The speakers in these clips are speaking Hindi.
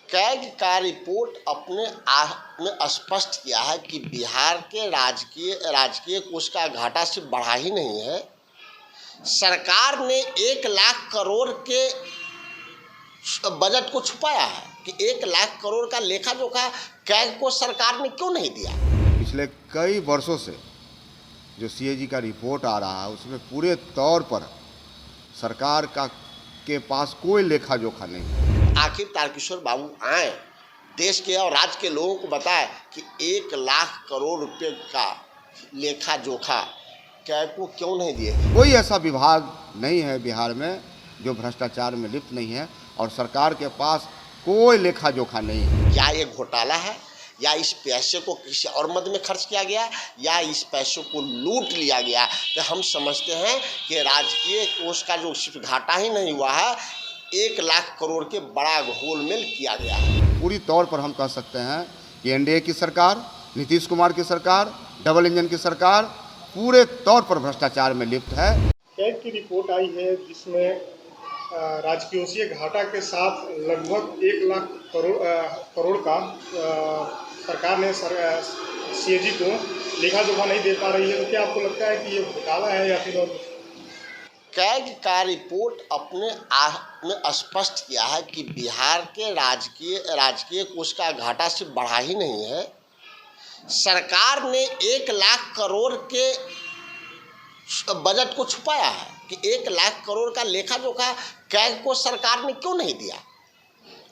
कैग का रिपोर्ट अपने आप में स्पष्ट किया है कि बिहार के राजकीय कोष का घाटा सिर्फ बढ़ा ही नहीं है, सरकार ने 1 लाख करोड़ के बजट को छुपाया है कि 1 लाख करोड़ का लेखा जोखा कैग को सरकार ने क्यों नहीं दिया। पिछले कई वर्षों से जो सीएजी का रिपोर्ट आ रहा है उसमें पूरे तौर पर सरकार के पास कोई लेखा जोखा नहीं है। आखिर तारकिशोर बाबू आए, देश के और राज्य के लोगों को बताए कि 1 लाख करोड़ रुपए का लेखा जोखा कैग को क्यों नहीं दिए। कोई ऐसा विभाग नहीं है बिहार में जो भ्रष्टाचार में लिप्त नहीं है और सरकार के पास कोई लेखा जोखा नहीं है। क्या ये घोटाला है या इस पैसे को किसी और मद में खर्च किया गया या इस पैसों को लूट लिया गया, तो हम समझते हैं कि राजकीय कोष का जो सिर्फ घाटा ही नहीं हुआ है, 1 लाख करोड़ के बड़ा घोलमेल किया गया है। पूरी तौर पर हम कह सकते हैं कि एनडीए की सरकार, नीतीश कुमार की सरकार, डबल इंजन की सरकार पूरे तौर पर भ्रष्टाचार में लिप्त है। कैग की रिपोर्ट आई है जिसमें राजकोषीय घाटा के साथ लगभग 1 लाख करोड़ का सरकार ने सीएजी को लेखा जोखा नहीं दे पा रही है। तो क्या आपको लगता है कि ये घोटाला है या फिर और? कैग का रिपोर्ट अपने आप में स्पष्ट किया है कि बिहार के राजकीय कोष का घाटा सिर्फ बढ़ा ही नहीं है, सरकार ने 1 लाख करोड़ के बजट को छुपाया है कि 1 लाख करोड़ का लेखा जोखा कैग को सरकार ने क्यों नहीं दिया।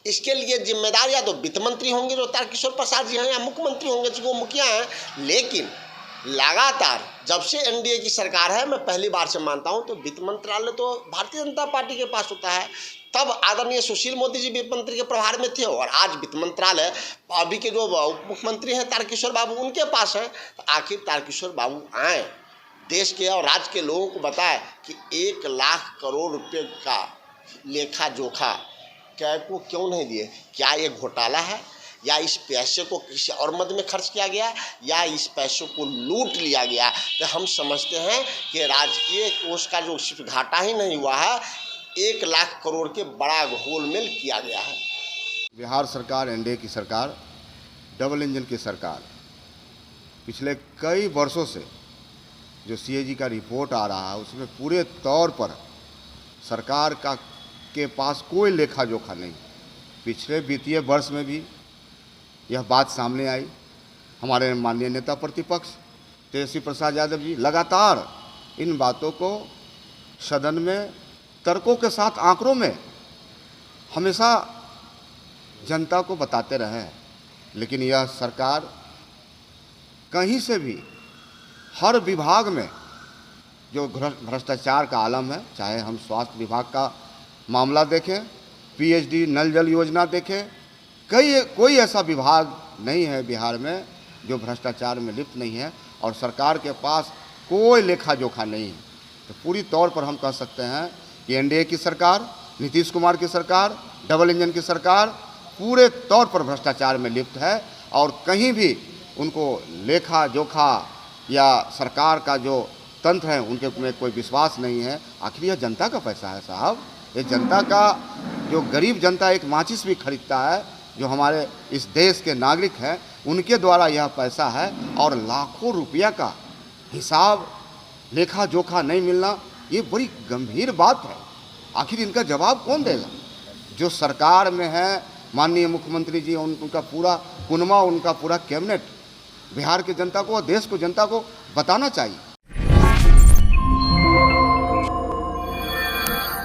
इसके लिए जिम्मेदार या तो वित्त मंत्री होंगे जो तारकिशोर प्रसाद जी हैं, या मुख्यमंत्री होंगे जो मुखिया हैं। लेकिन लगातार जब से एनडीए की सरकार है, मैं पहली बार से मानता हूं, तो वित्त मंत्रालय तो भारतीय जनता पार्टी के पास होता है। तब आदरणीय सुशील मोदी जी वित्त मंत्री के प्रभार में थे और आज वित्त मंत्रालय अभी के जो उप मुख्यमंत्री हैं तारकिशोर बाबू उनके पास है। तो आखिर तारकिशोर बाबू आए, देश के और राज्य के लोगों को बताए कि 1 लाख करोड़ रुपए का लेखा जोखा कैग को क्यों नहीं दिए। क्या ये घोटाला है या इस पैसे को किसी और मद में खर्च किया गया या इस पैसों को लूट लिया गया, तो हम समझते हैं कि राजकीय कोष का जो सिर्फ घाटा ही नहीं हुआ है, 1 लाख करोड़ के बड़ा घोलमेल किया गया है। बिहार सरकार, एनडीए की सरकार, डबल इंजन की सरकार पिछले कई वर्षों से जो सीएजी का रिपोर्ट आ रहा है उसमें पूरे तौर पर सरकार के पास कोई लेखा जोखा नहीं। पिछले वित्तीय वर्ष में भी यह बात सामने आई। हमारे माननीय नेता प्रतिपक्ष तेजस्वी प्रसाद यादव जी लगातार इन बातों को सदन में तर्कों के साथ, आंकड़ों में हमेशा जनता को बताते रहे, लेकिन यह सरकार कहीं से भी हर विभाग में जो भ्रष्टाचार का आलम है, चाहे हम स्वास्थ्य विभाग का मामला देखें, पीएचडी नल जल योजना देखें, कोई ऐसा विभाग नहीं है बिहार में जो भ्रष्टाचार में लिप्त नहीं है और सरकार के पास कोई लेखा जोखा नहीं है। तो पूरी तौर पर हम कह सकते हैं कि एनडीए की सरकार, नीतीश कुमार की सरकार, डबल इंजन की सरकार पूरे तौर पर भ्रष्टाचार में लिप्त है और कहीं भी उनको लेखा जोखा या सरकार का जो तंत्र है उनके में कोई विश्वास नहीं है। आखिर यह जनता का पैसा है साहब, ये जनता का, जो गरीब जनता एक माचिस भी खरीदता है, जो हमारे इस देश के नागरिक हैं, उनके द्वारा यह पैसा है और लाखों रुपया का हिसाब लेखा जोखा नहीं मिलना, ये बड़ी गंभीर बात है। आखिर इनका जवाब कौन देगा? जो सरकार में है माननीय मुख्यमंत्री जी, उनका पूरा कुनबा, उनका पूरा कैबिनेट बिहार की जनता को और देश को जनता को बताना चाहिए।